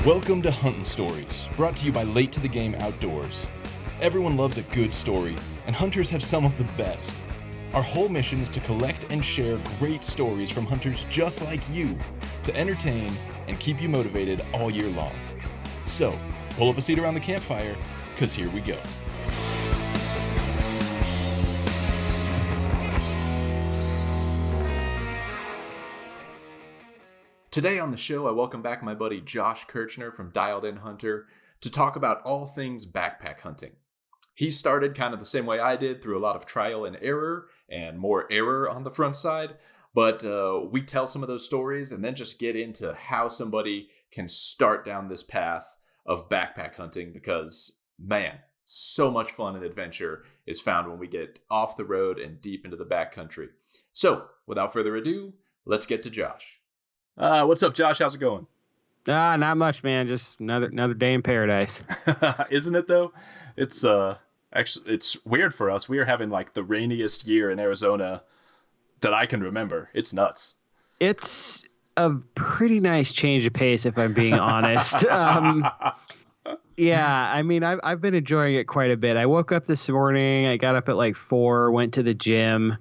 Welcome to Huntin' Stories, brought to you by Late to the Game Outdoors. Everyone loves a good story, and hunters have some of the best. Our whole mission is to collect and share great stories from hunters just like you to entertain and keep you motivated all year long. So, pull up a seat around the campfire, because here we go. Today on the show, I welcome back my buddy Josh Kirchner from Dialed In Hunter to talk about all things backpack hunting. He started kind of the same way I did, through a lot of trial and error and more error on the front side. But we tell some of those stories and then just get into how somebody can start down this path of backpack hunting, because, man, so much fun and adventure is found when we get off the road and deep into the backcountry. So, without further ado, let's get to Josh. What's up, Josh? How's it going? Not much, man. Just another day in paradise. Isn't it though? It's actually it's weird for us. We are having like the rainiest year in Arizona that I can remember. It's nuts. It's a pretty nice change of pace, if I'm being honest. Yeah, I mean, I've been enjoying it quite a bit. I woke up this morning. I got up at like 4, went to the gym.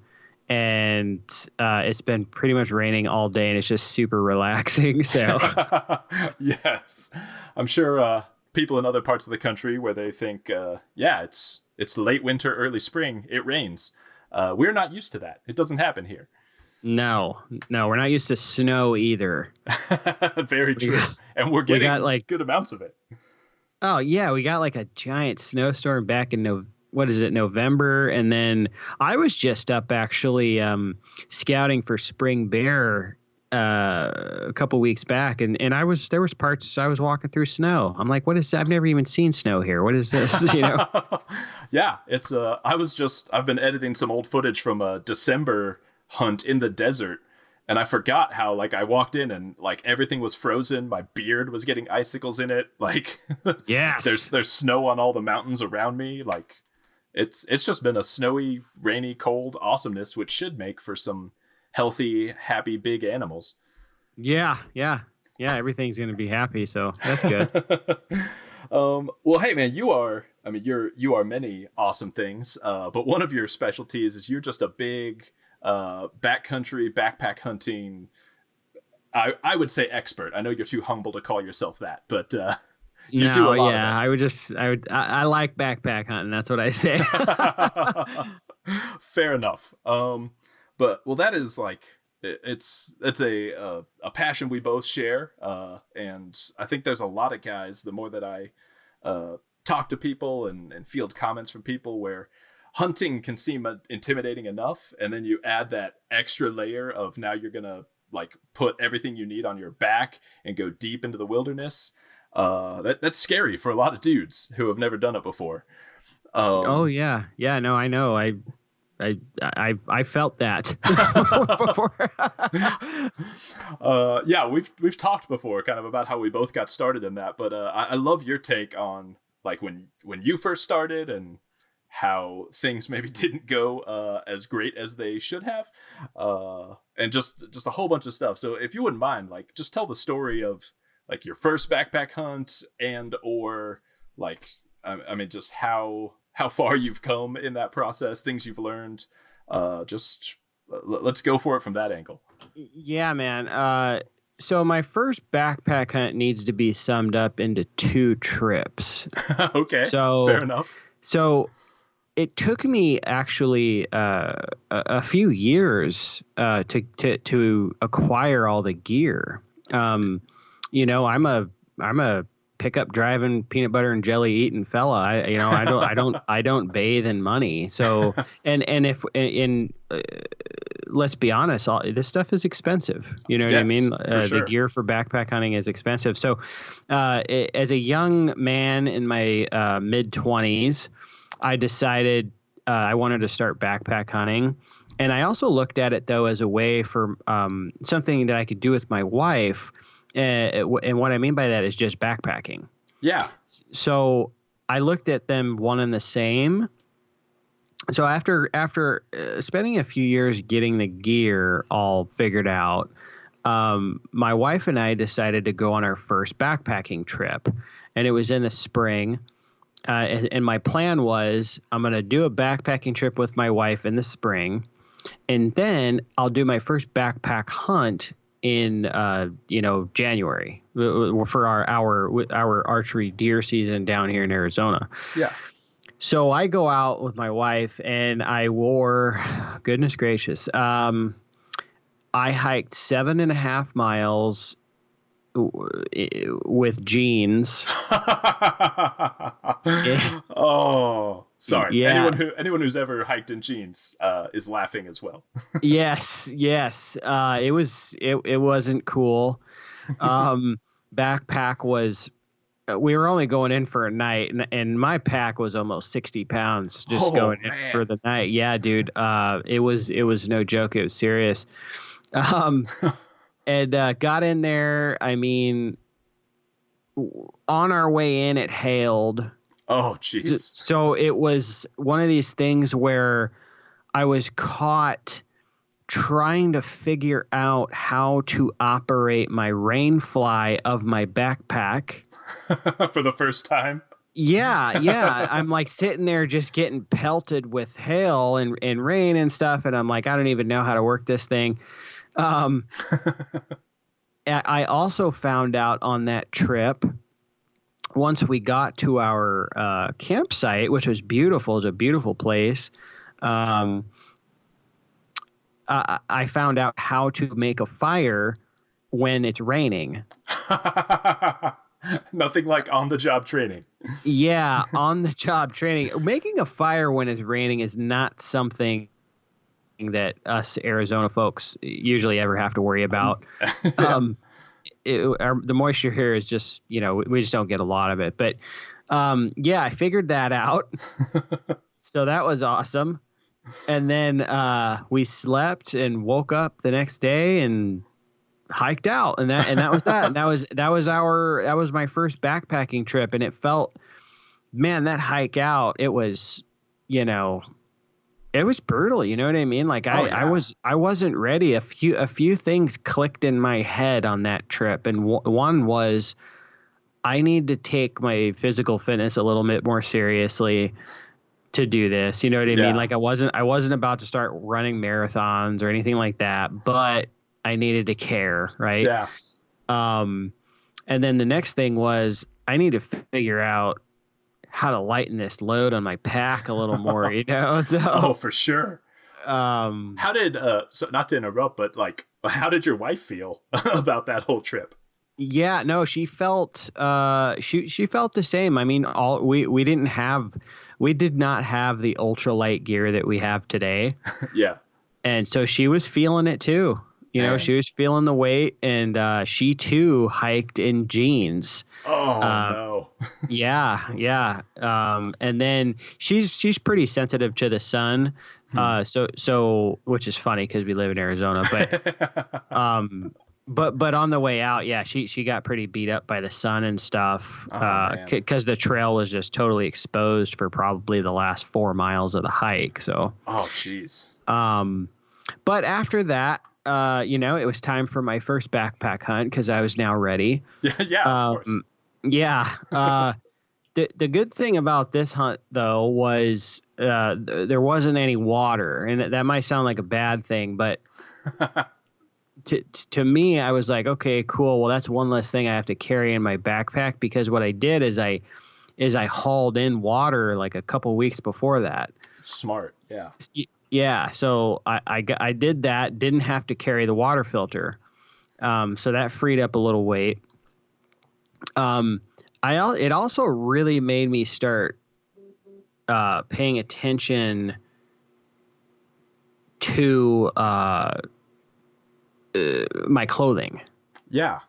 And it's been pretty much raining all day, and it's just super relaxing. So, yes, I'm sure people in other parts of the country where they think, it's late winter, early spring, it rains. We're not used to that. It doesn't happen here. No, we're not used to snow either. Very true, and we're getting good amounts of it. Oh yeah, we got like a giant snowstorm back in November, and then I was just up actually scouting for spring bear a couple weeks back, and there was parts I was walking through snow. I'm like, what is that? I've never even seen snow here. What is this? Yeah, it's I've been editing some old footage from a December hunt in the desert, and I forgot how like I walked in and like everything was frozen. My beard was getting icicles in it. Like, yeah, there's snow on all the mountains around me. Like, it's just been a snowy, rainy, cold awesomeness, which should make for some healthy, happy, big animals. Yeah. Everything's gonna be happy, so that's good. Well, hey man, you are many awesome things, but one of your specialties is you're just a big backcountry backpack hunting. I would say expert. I know you're too humble to call yourself that, but you do a lot of that. I like backpack hunting. That's what I say. Fair enough. But that is like, it's a passion we both share. And I think there's a lot of guys, the more that I talk to people and field comments from people, where hunting can seem intimidating enough. And then you add that extra layer of now you're going to like put everything you need on your back and go deep into the wilderness. That's scary for a lot of dudes who have never done it before. No, I know. I felt that before. Yeah, we've talked before kind of about how we both got started in that, but I love your take on like when you first started and how things maybe didn't go as great as they should have, and just a whole bunch of stuff. So if you wouldn't mind, like, just tell the story of like your first backpack hunt, and or like, I mean, just how far you've come in that process, things you've learned. Let's go for it from that angle. Yeah, man. So my first backpack hunt needs to be summed up into 2 trips. Okay. So fair enough. So it took me actually a few years to acquire all the gear. I'm a pickup driving, peanut butter and jelly eating fella. I don't bathe in money. So let's be honest, this stuff is expensive. You know what I mean? Sure. The gear for backpack hunting is expensive. So as a young man in my mid-20s, I decided I wanted to start backpack hunting. And I also looked at it, though, as a way for something that I could do with my wife. And what I mean by that is just backpacking. Yeah. So I looked at them one and the same. So after spending a few years getting the gear all figured out, my wife and I decided to go on our first backpacking trip, and it was in the spring. And my plan was I'm going to do a backpacking trip with my wife in the spring, and then I'll do my first backpack hunt in January for our archery deer season down here in Arizona. Yeah. So I go out with my wife, and I wore, goodness gracious, I hiked 7.5 miles with jeans. Oh, sorry. Yeah. Anyone who's ever hiked in jeans is laughing as well. Yes. It wasn't cool. Backpack was. We were only going in for a night, and my pack was almost 60 pounds just going in for the night. Yeah, dude. It was no joke. It was serious. And got in there. I mean, on our way in, it hailed. Oh, jeez. So it was one of these things where I was caught trying to figure out how to operate my rain fly of my backpack. For the first time? Yeah. I'm like sitting there just getting pelted with hail and rain and stuff. And I'm like, I don't even know how to work this thing. I also found out on that trip, once we got to our campsite, which was beautiful, it was a beautiful place, I found out how to make a fire when it's raining. Nothing like on-the-job training. Yeah, on-the-job training. Making a fire when it's raining is not something that us Arizona folks usually ever have to worry about. Yeah. The moisture here is just, we just don't get a lot of it. But yeah, I figured that out. So that was awesome. And then we slept and woke up the next day and hiked out, and that was that. And that was my first backpacking trip, and it felt, man, that hike out, it was, it was brutal. You know what I mean? Like I wasn't ready. A few things clicked in my head on that trip, and one was I need to take my physical fitness a little bit more seriously to do this. You know what I mean? Like I wasn't about to start running marathons or anything like that, but I needed to care, right? Yeah. And then the next thing was I need to figure out how to lighten this load on my pack a little more, So, for sure. How did so not to interrupt, but like, how did your wife feel about that whole trip? Yeah, no, she felt she felt the same. I mean, we did not have the ultralight gear that we have today. Yeah. And so she was feeling it too. She was feeling the weight, and she too hiked in jeans. Oh no. Yeah. And then she's pretty sensitive to the sun. So which is funny because we live in Arizona, but on the way out, yeah, she got pretty beat up by the sun and stuff, because the trail was just totally exposed for probably the last 4 miles of the hike. So. Oh, jeez. But after that, it was time for my first backpack hunt because I was now ready. Yeah, of course. Yeah. The good thing about this hunt, though, was there wasn't any water. And that might sound like a bad thing, but to me, I was like, okay, cool. Well, that's one less thing I have to carry in my backpack, because what I did is I hauled in water like a couple weeks before that. Smart. Yeah. Yeah, so I did that, didn't have to carry the water filter. So that freed up a little weight. It also really made me start paying attention to my clothing. Yeah.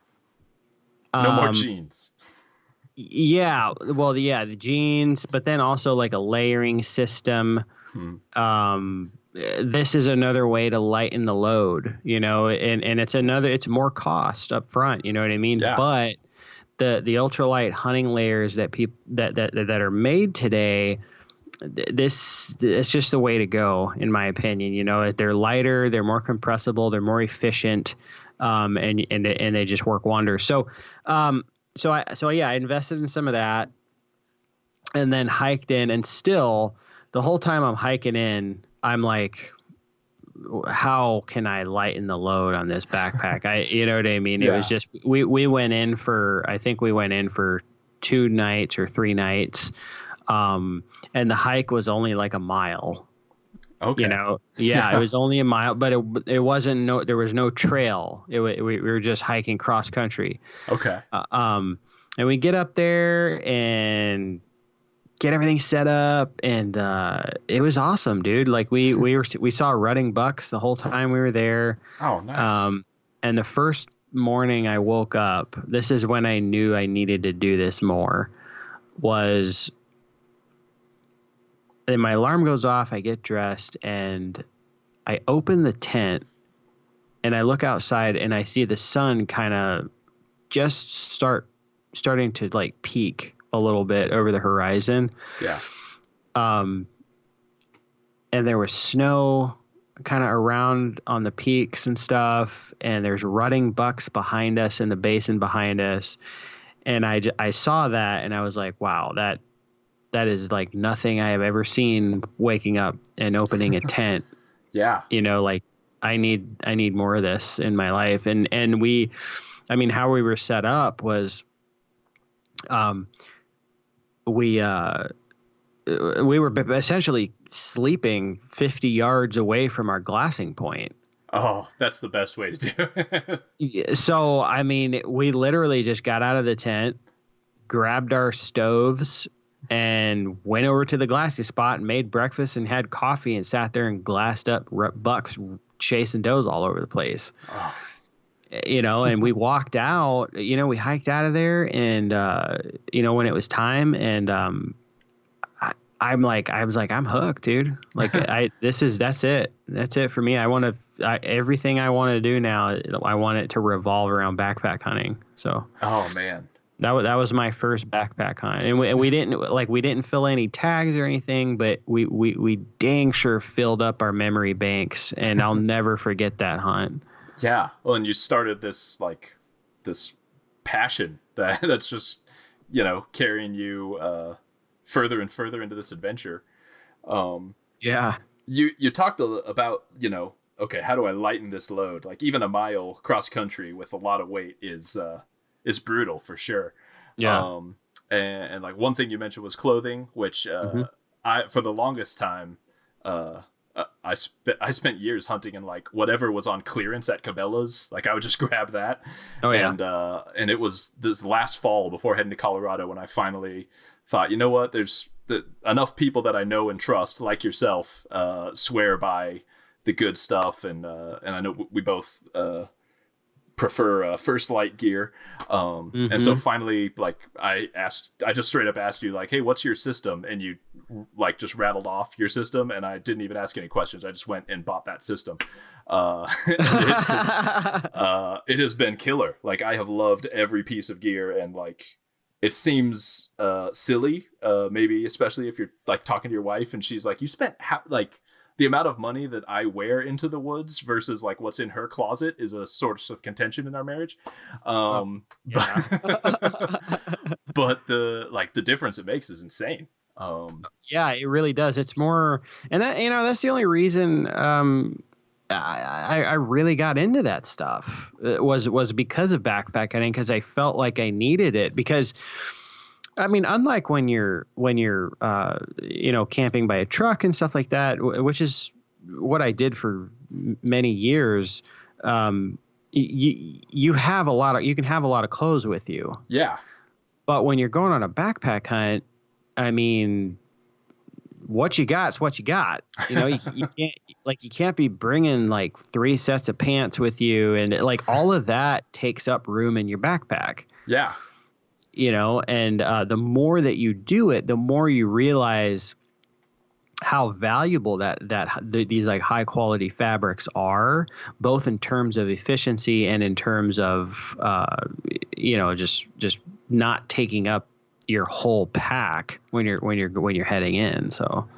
No more jeans. Yeah, well, the jeans, but then also like a layering system. This is another way to lighten the load, and it's more cost up front, you know what I mean? Yeah. But the ultralight hunting layers that that are made today, it's just the way to go, in my opinion. They're lighter, they're more compressible, they're more efficient. and they just work wonders. I invested in some of that, and then hiked in, and still the whole time I'm hiking in, I'm like, how can I lighten the load on this backpack? You know what I mean? It was just, we went in for, I think we went in for 2 nights or 3 nights. And the hike was only like a mile. Okay. It was only a mile, but it wasn't, there was no trail. We were just hiking cross country. Okay. And we get up there and get everything set up, and it was awesome, dude. Like we saw rutting bucks the whole time we were there. Oh, nice. And the first morning I woke up, this is when I knew I needed to do this more, was then my alarm goes off, I get dressed, and I open the tent, and I look outside, and I see the sun kind of just starting to like peak a little bit over the horizon. Yeah. And there was snow kind of around on the peaks and stuff, and there's rutting bucks behind us in the basin behind us. And I saw that, and I was like, wow, that is like nothing I have ever seen, waking up and opening a tent. Yeah. Like I need more of this in my life. And how we were set up was, we were essentially sleeping 50 yards away from our glassing point. Oh, that's the best way to do it. So, we literally just got out of the tent, grabbed our stoves, and went over to the glassing spot and made breakfast and had coffee and sat there and glassed up bucks chasing does all over the place. Oh. And we walked out, we hiked out of there, and, when it was time, and, I was like, I'm hooked, dude. Like that's it. That's it for me. Everything I want to do now, I want it to revolve around backpack hunting. So, oh man, that was my first backpack hunt. And we didn't fill any tags or anything, but we dang sure filled up our memory banks, and I'll never forget that hunt. Yeah. Well, and you started this passion that's just, carrying you further and further into this adventure. Yeah. You talked about, okay, how do I lighten this load? Like even a mile cross country with a lot of weight is brutal for sure. Yeah. And like one thing you mentioned was clothing, which for the longest time, I spent years hunting in like whatever was on clearance at Cabela's. Like I would just grab that. Oh yeah. And it was this last fall before heading to Colorado when I finally thought, you know what, there's enough people that I know and trust, like yourself, swear by the good stuff. And I know we both, prefer First Light gear, and so finally, like I just straight up asked you, like, hey, what's your system? And you like just rattled off your system, and I didn't even ask any questions. I just went and bought that system. It has been killer. Like I have loved every piece of gear, and like it seems silly, maybe especially if you're like talking to your wife and she's like, you spent like the amount of money that I wear into the woods versus like what's in her closet is a source of contention in our marriage. But the difference it makes is insane. Yeah, it really does. It's more, and that, that's the only reason, I really got into that stuff. It was because of backpack hunting, because I felt like I needed it. Because unlike when you're camping by a truck and stuff like that, which is what I did for many years, you can have a lot of clothes with you. Yeah. But when you're going on a backpack hunt, what you got is what you got. You can't be bringing like 3 sets of pants with you, and like all of that takes up room in your backpack. Yeah. And the more that you do it, the more you realize how valuable these like high quality fabrics are, both in terms of efficiency and in terms of just not taking up your whole pack when you're heading in. So.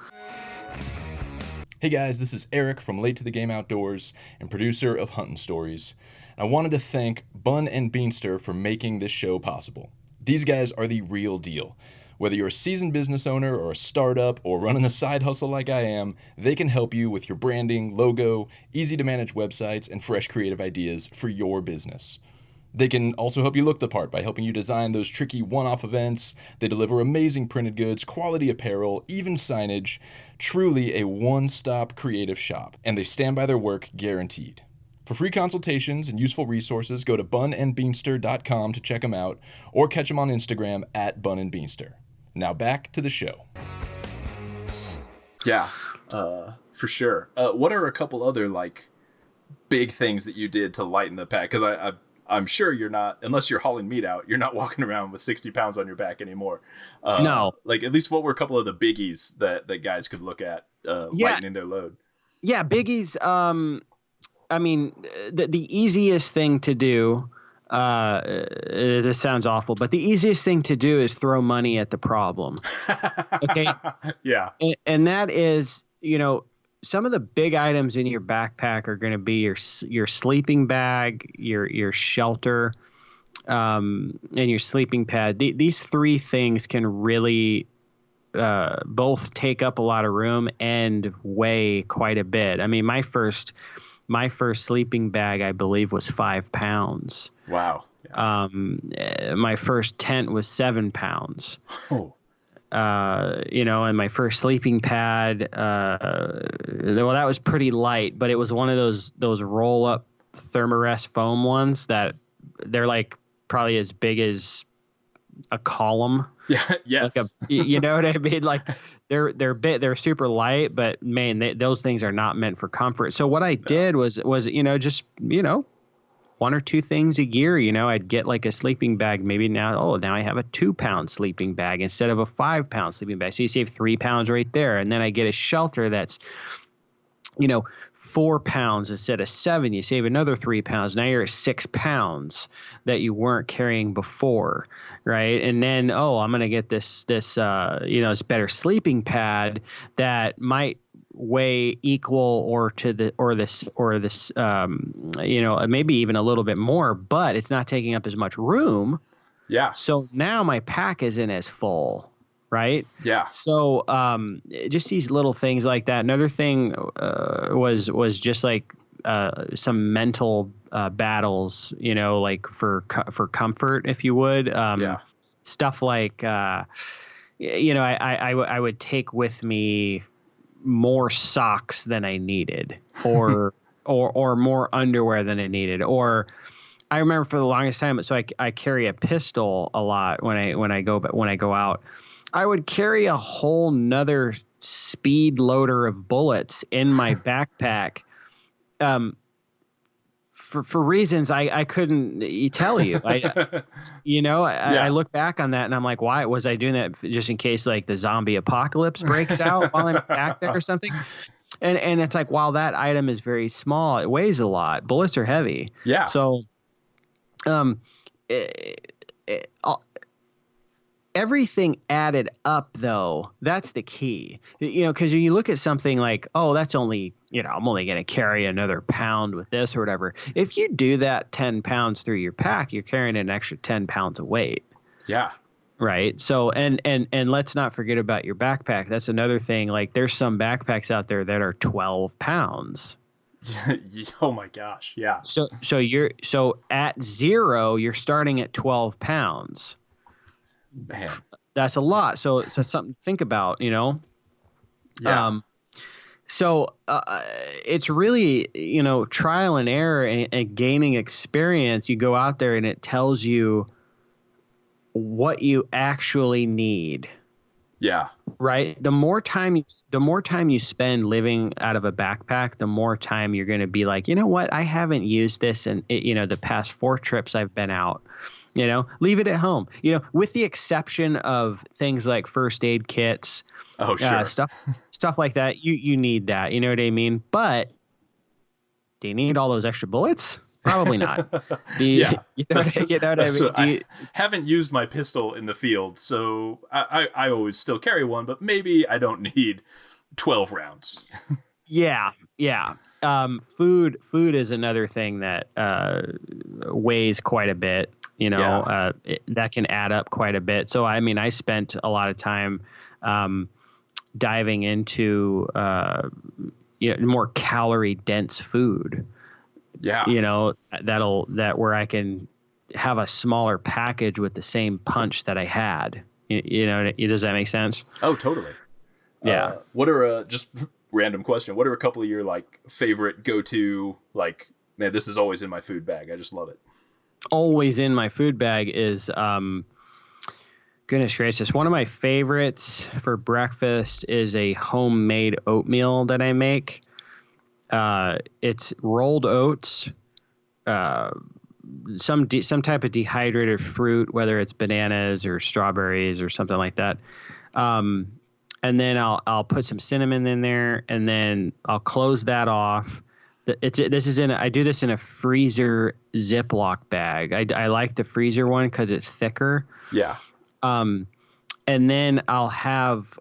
Hey guys, this is Eric from Late to the Game Outdoors and producer of Hunting Stories. I wanted to thank Bun and Beanster for making this show possible. These guys are the real deal. Whether you're a seasoned business owner or a startup or running a side hustle like I am, they can help you with your branding, logo, easy to manage websites, and fresh creative ideas for your business. They can also help you look the part by helping you design those tricky one-off events. They deliver amazing printed goods, quality apparel, even signage. Truly a one-stop creative shop, and they stand by their work guaranteed. For free consultations and useful resources, go to bunandbeanster.com to check them out, or catch them on Instagram at bunandbeanster. Now back to the show. Yeah, for sure. What are a couple other big things that you did to lighten the pack? Because I'm sure you're not, unless you're hauling meat out, you're not walking around with 60 pounds on your back anymore. No. At least what were a couple of the biggies that guys could look at lightening their load? Yeah, biggies. I mean, the easiest thing to do, this sounds awful, but the easiest thing to do is throw money at the problem. Okay. Yeah. And that is, some of the big items in your backpack are going to be your sleeping bag, your shelter, and your sleeping pad. These three things can really both take up a lot of room and weigh quite a bit. I mean, my first sleeping bag, I believe, was 5 pounds. Wow. Yeah. My first tent was 7 pounds. Oh. And my first sleeping pad, that was pretty light, but it was one of those roll up Thermarest foam ones that they're probably as big as a column. Yeah. Yes. You know what I mean? They're super light, but man, those things are not meant for comfort. So what I did was just one or two things a year. I'd get a sleeping bag. Maybe now I have a 2 pound sleeping bag instead of a 5 pound sleeping bag. So you save 3 pounds right there. And then I get a shelter that's 4 pounds instead of 7. You save another 3 pounds. Now you're at 6 pounds that you weren't carrying before, right? And then I'm gonna get this better sleeping pad that might weigh equal or maybe even a little bit more, but it's not taking up as much room. Yeah. So now my pack isn't as full, right? Yeah. So just these little things like that. Another thing was just some mental battles, for comfort, if you would. Stuff I would take with me more socks than I needed, or more underwear than I needed, or I remember for the longest time. So I carry a pistol a lot when I go out. I would carry a whole nother speed loader of bullets in my backpack, for reasons I couldn't tell you. I look back on that and I'm like, why was I doing that? Just in case the zombie apocalypse breaks out while I'm back there or something. And it's while that item is very small, it weighs a lot. Bullets are heavy. Yeah. So, everything added up, though, that's the key. Because when you look at something that's only, I'm only going to carry another pound with this or whatever. If you do that 10 pounds through your pack, you're carrying an extra 10 pounds of weight. Yeah. Right. So, and let's not forget about your backpack. That's another thing. There's some backpacks out there that are 12 pounds. Oh my gosh. Yeah. So at zero, you're starting at 12 pounds. Man, that's a lot. So it's something to think about, Yeah. So it's really, trial and error and gaining experience. You go out there and it tells you what you actually need. Yeah. Right. The more time you spend living out of a backpack, the more time you're going to be like, you know what? I haven't used this in, the past 4 trips I've been out. Leave it at home, with the exception of things like first aid kits. Oh, sure. Stuff like that. You need that. You know what I mean? But do you need all those extra bullets? Probably not. Yeah. You know what I mean? I haven't used my pistol in the field, so I always still carry one, but maybe I don't need 12 rounds. Yeah. Food is another thing that weighs quite a bit. Yeah. That can add up quite a bit. So I mean, I spent a lot of time diving into more calorie dense food. Yeah. That where I can have a smaller package with the same punch that I had. Does that make sense? Oh, totally. Yeah. What are just random question? What are a couple of your like favorite go-to, like, man, this is always in my food bag. I just love it. Always in my food bag is goodness gracious. One of my favorites for breakfast is a homemade oatmeal that I make. It's rolled oats, uh, some type of dehydrated fruit, whether it's bananas or strawberries or something like that. Um, and then I'll put some cinnamon in there, and then I'll close that off. I do this in a freezer Ziploc bag. I like the freezer one because it's thicker. Yeah. Um, and then I'll have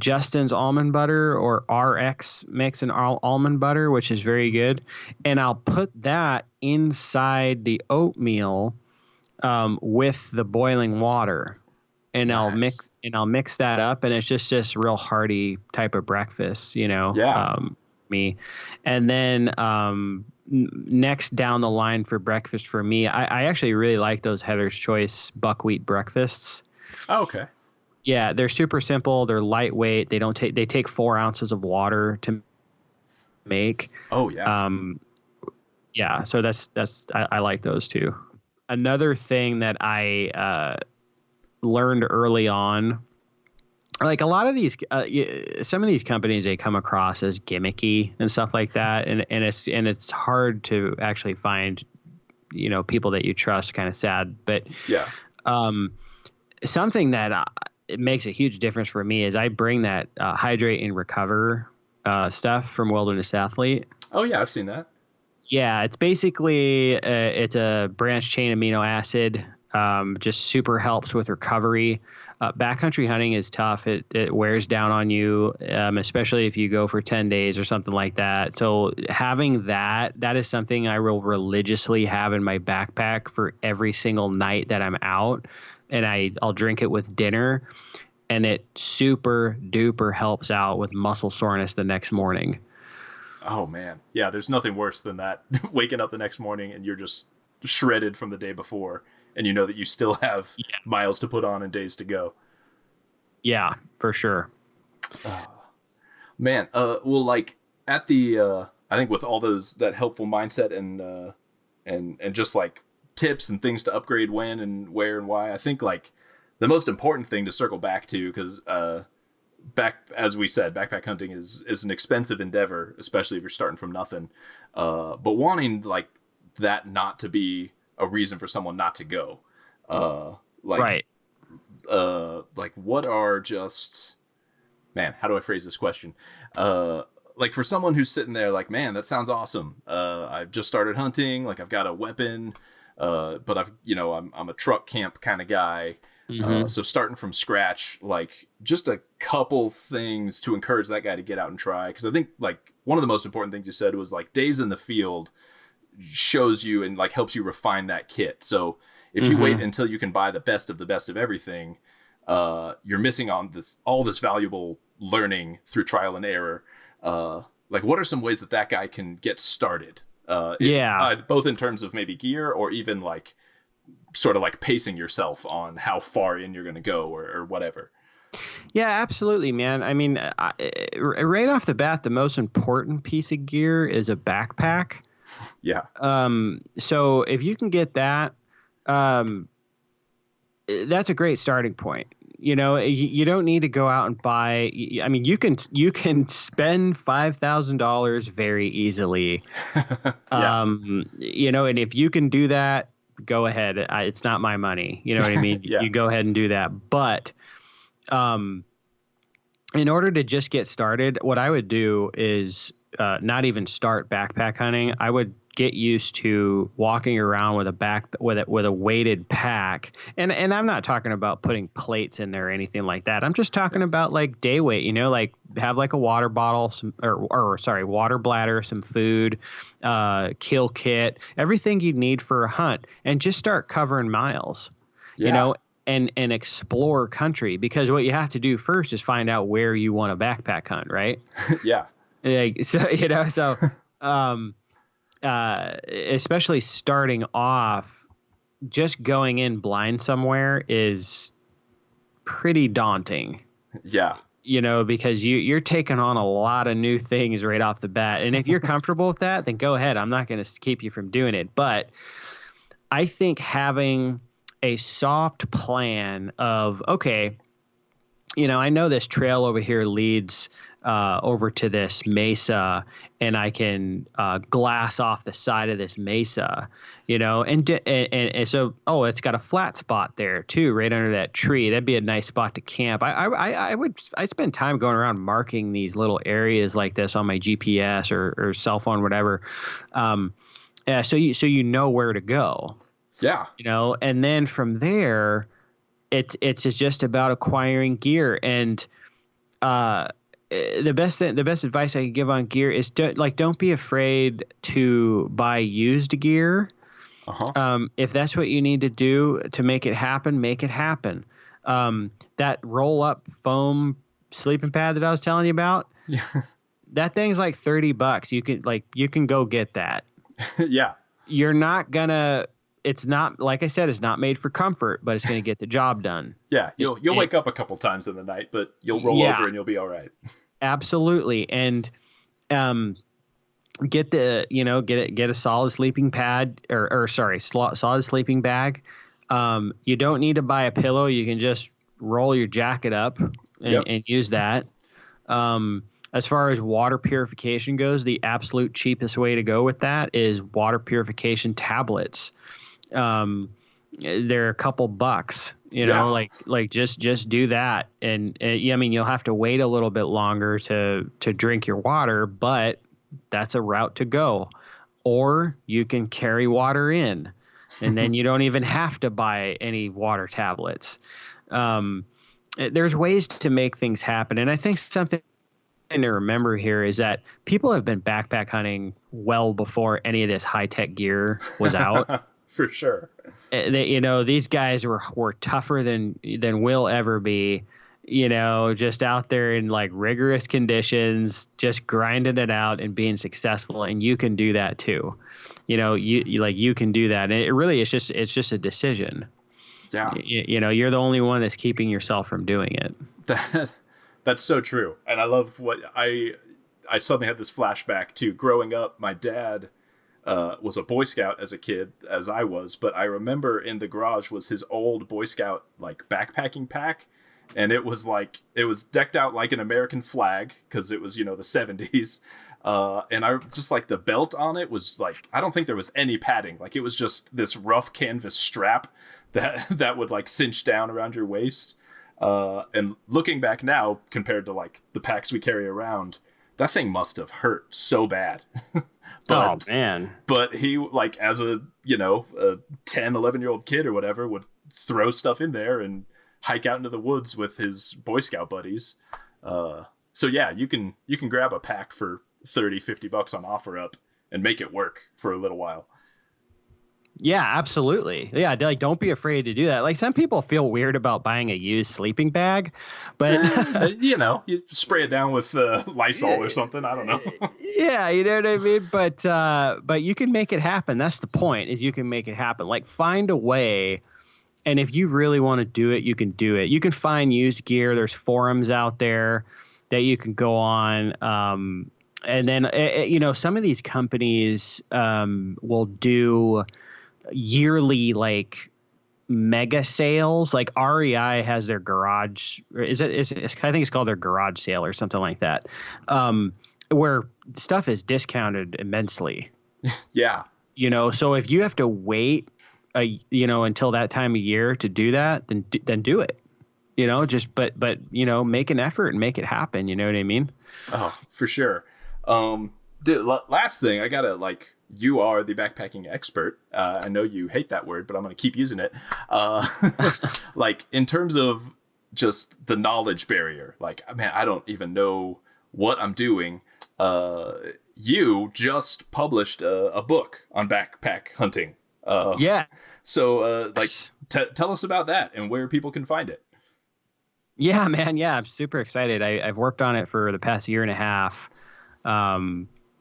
Justin's almond butter, or RX makes an almond butter, which is very good. And I'll put that inside the oatmeal with the boiling water, and Nice. I'll mix that up, and it's just this real hearty type of breakfast, Yeah. me. And then next down the line for breakfast for me, I actually really like those Heather's Choice buckwheat breakfasts. Oh, okay. Yeah, they're super simple. They're lightweight. They take 4 ounces of water to make. Oh, yeah. Yeah, so I like those too. Another thing that I learned early on, like a lot of these, some of these companies, they come across as gimmicky and stuff like that, and it's hard to actually find, people that you trust. Kind of sad, but Yeah. something that it makes a huge difference for me is I bring that hydrate and recover stuff from Wilderness Athlete. Oh, yeah. I've seen that. Yeah, it's basically it's a branched chain amino acid. Just super helps with recovery. Backcountry hunting is tough. It wears down on you, especially if you go for 10 days or something like that. So having that is something I will religiously have in my backpack for every single night that I'm out, and I'll drink it with dinner, and it super duper helps out with muscle soreness the next morning. Oh, man. Yeah. There's nothing worse than that. Waking up the next morning and you're just shredded from the day before, and you know that you still have miles to put on and days to go. Yeah, for sure. Man, well, like at the, I think with all that helpful mindset and just like tips and things to upgrade when and where and why, I think like the most important thing to circle back to, because as we said, backpack hunting is an expensive endeavor, especially if you're starting from nothing. But wanting like that not to be a reason for someone not to go. Right. Like what are just, man, how do I phrase this question? Like for someone who's sitting there like, man, that sounds awesome. I've just started hunting. Like I've got a weapon, but I'm a truck camp kind of guy. Mm-hmm. So starting from scratch, like just a couple things to encourage that guy to get out and try. Cause I think like one of the most important things you said was like days in the field shows you and like helps you refine that kit. So if you wait until you can buy the best of everything, you're missing on all this valuable learning through trial and error. Like what are some ways that guy can get started? Both in terms of maybe gear or even like sort of like pacing yourself on how far in you're going to go or whatever. Yeah, absolutely, man. I mean, right off the bat, the most important piece of gear is a backpack. Yeah. So if you can get that, that's a great starting point. You don't need to go out and buy. I mean, you can spend $5,000 very easily. Yeah. And if you can do that, go ahead. It's not my money. You know what I mean? Yeah. You go ahead and do that. But in order to just get started, what I would do is not even start backpack hunting. I would get used to walking around with a weighted pack. And I'm not talking about putting plates in there or anything like that. I'm just talking about like day weight, like have like a water bottle, water bladder, some food, kill kit, everything you need for a hunt, and just start covering miles, and explore country, because what you have to do first is find out where you want to backpack hunt, right? Yeah. Um, especially starting off, just going in blind somewhere is pretty daunting. Yeah. Because you're taking on a lot of new things right off the bat. And if you're comfortable with that, then go ahead. I'm not going to keep you from doing it. But I think having a soft plan of, okay, I know this trail over here leads over to this mesa, and I can glass off the side of this mesa, and so, it's got a flat spot there too, right under that tree. That'd be a nice spot to camp. I spend time going around marking these little areas like this on my GPS or cell phone, whatever. So you know where to go. Yeah. And then from there, it's just about acquiring gear. And the best advice I could give on gear is don't be afraid to buy used gear. If that's what you need to do to make it happen, make it happen. That roll up foam sleeping pad that I was telling you about, that thing's like $30. You can go get that. Yeah. You're not gonna. It's not, like I said, it's not made for comfort, but it's going to get the job done. Yeah, you'll wake up a couple times in the night, but you'll roll over and you'll be all right. Absolutely. And get a solid sleeping pad solid sleeping bag. You don't need to buy a pillow. You can just roll your jacket up and use that. As far as water purification goes, the absolute cheapest way to go with that is water purification tablets. They're a couple bucks, like just do that. And you'll have to wait a little bit longer to drink your water, but that's a route to go. Or you can carry water in, and then you don't even have to buy any water tablets. There's ways to make things happen. And I think something to remember here is that people have been backpack hunting well before any of this high-tech gear was out. For sure. These guys were tougher than we'll ever be, just out there in like rigorous conditions, just grinding it out and being successful. And you can do that too. You can do that. And it really is it's just a decision. Yeah. You're the only one that's keeping yourself from doing it. That's so true. And I love what I suddenly had this flashback to growing up. My dad was a Boy Scout as a kid, as I was, but I remember in the garage was his old Boy Scout like backpacking pack, and it was decked out like an American flag because it was the 70s, and I just like the belt on it was like, I don't think there was any padding, like it was just this rough canvas strap that would like cinch down around your waist. And looking back now, compared to like the packs we carry around, that thing must have hurt so bad. Oh man. But he, like, as a 10, 11-year-old kid or whatever, would throw stuff in there and hike out into the woods with his Boy Scout buddies. So yeah, you can grab a pack for $30-$50 on OfferUp and make it work for a little while. Yeah, absolutely. Yeah, like don't be afraid to do that. Like some people feel weird about buying a used sleeping bag, but you spray it down with Lysol or something. I don't know. Yeah, you know what I mean. But you can make it happen. That's the point. Is you can make it happen. Like find a way. And if you really want to do it, you can do it. You can find used gear. There's forums out there that you can go on. And then some of these companies will do yearly like mega sales. Like REI has their garage, I think it's called their garage sale or something like that, where stuff is discounted immensely. Yeah. So if you have to wait until that time of year to do that, then do it. But make an effort and make it happen. You know what I mean? Oh, for sure. Dude, last thing, I gotta you are the backpacking expert. I know you hate that word, but I'm going to keep using it. Like in terms of just the knowledge barrier, like, man, I don't even know what I'm doing. You just published a book on backpack hunting. Yeah. So like tell us about that and where people can find it. Yeah, man. Yeah, I'm super excited. I've worked on it for the past year and a half.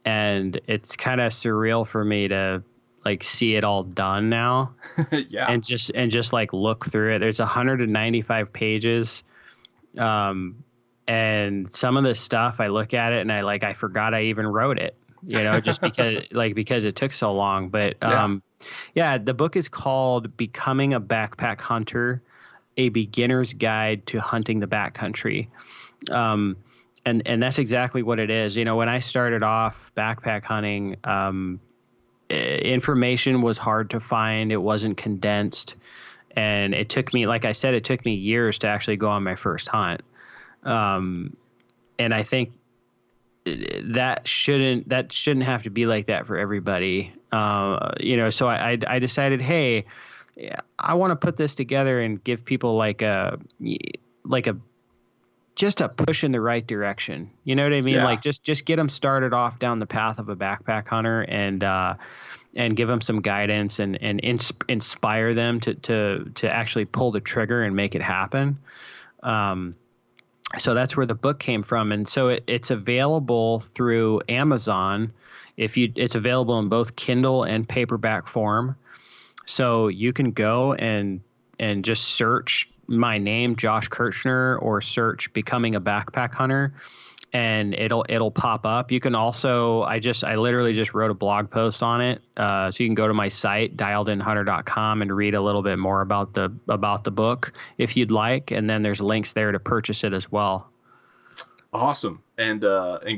And it's kind of surreal for me to like see it all done now. Yeah. And just like look through it. There's 195 pages. And some of the stuff I look at it and I forgot I even wrote it, just because it took so long. But, yeah, the book is called Becoming a Backpack Hunter, A Beginner's Guide to Hunting the Backcountry. And that's exactly what it is. When I started off backpack hunting, information was hard to find. It wasn't condensed. And it took me, like I said, it took me years to actually go on my first hunt. And I think that shouldn't have to be like that for everybody. So I decided, hey, I want to put this together and give people just a push in the right direction. You know what I mean? Yeah. Like just get them started off down the path of a backpack hunter and give them some guidance and inspire them to actually pull the trigger and make it happen. So that's where the book came from. And so it's available through Amazon. It's available in both Kindle and paperback form. So you can go and just search my name, Josh Kirchner, or search Becoming a Backpack Hunter, and it'll pop up. You can also, I literally just wrote a blog post on it. So you can go to my site, dialedinhunter.com, and read a little bit more about the book if you'd like. And then there's links there to purchase it as well. Awesome. And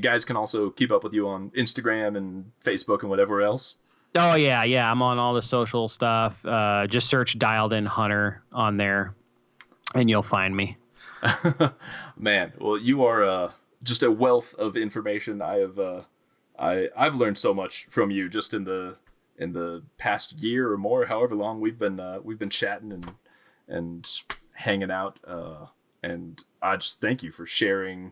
guys can also keep up with you on Instagram and Facebook and whatever else. Oh yeah. I'm on all the social stuff. Just search Dialed In Hunter on there, and you'll find me. Man, well, you are just a wealth of information. I've learned so much from you just in the past year or more, however long we've been chatting and hanging out. And I just thank you for sharing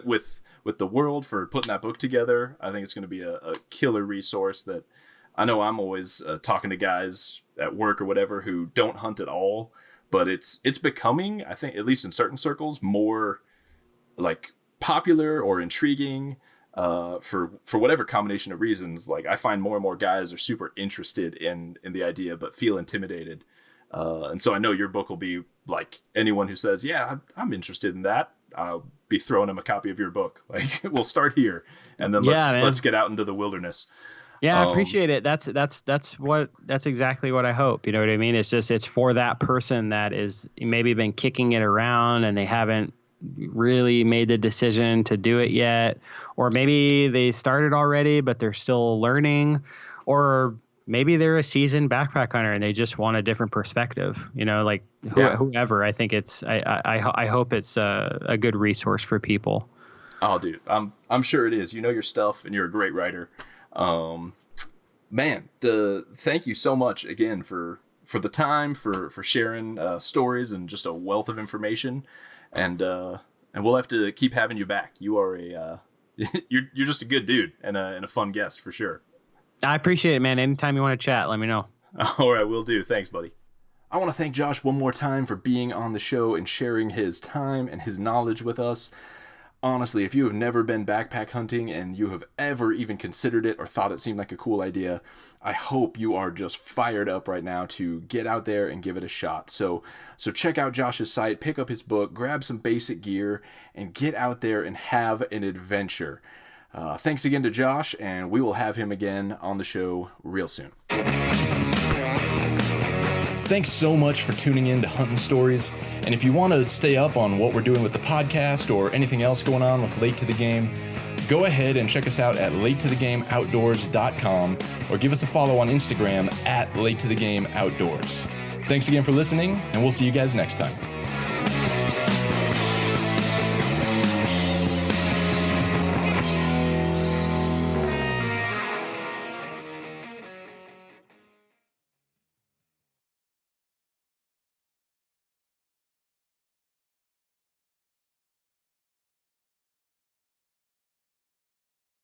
with the world, for putting that book together. I think it's going to be a killer resource that I know I'm always talking to guys at work or whatever who don't hunt at all, but it's becoming, I think, at least in certain circles, more like popular or intriguing for whatever combination of reasons. Like I find more and more guys are super interested in the idea, but feel intimidated. And so I know your book will be like anyone who says, yeah, I'm interested in that. I'll be throwing them a copy of your book. Like we'll start here and then let's get out into the wilderness. Yeah, I appreciate it. That's exactly what I hope. You know what I mean? It's for that person that is maybe been kicking it around and they haven't really made the decision to do it yet, or maybe they started already but they're still learning, or maybe they're a seasoned backpack hunter and they just want a different perspective. Like whoever. I think I hope it's a good resource for people. Oh, dude, I'm sure it is. You know your stuff and you're a great writer. Man, thank you so much again for the time, for sharing stories and just a wealth of information. And we'll have to keep having you back. You are you're just a good dude and a fun guest for sure. I appreciate it, man. Anytime you want to chat, let me know. All right, will do. Thanks, buddy. I want to thank Josh one more time for being on the show and sharing his time and his knowledge with us. Honestly, if you have never been backpack hunting and you have ever even considered it or thought it seemed like a cool idea, I hope you are just fired up right now to get out there and give it a shot. So check out Josh's site, pick up his book, grab some basic gear, and get out there and have an adventure. Thanks again to Josh, and we will have him again on the show real soon. Thanks so much for tuning in to Hunting Stories. And if you want to stay up on what we're doing with the podcast or anything else going on with Late to the Game, go ahead and check us out at latetothegameoutdoors.com or give us a follow on Instagram at latetothegameoutdoors. Thanks again for listening, and we'll see you guys next time.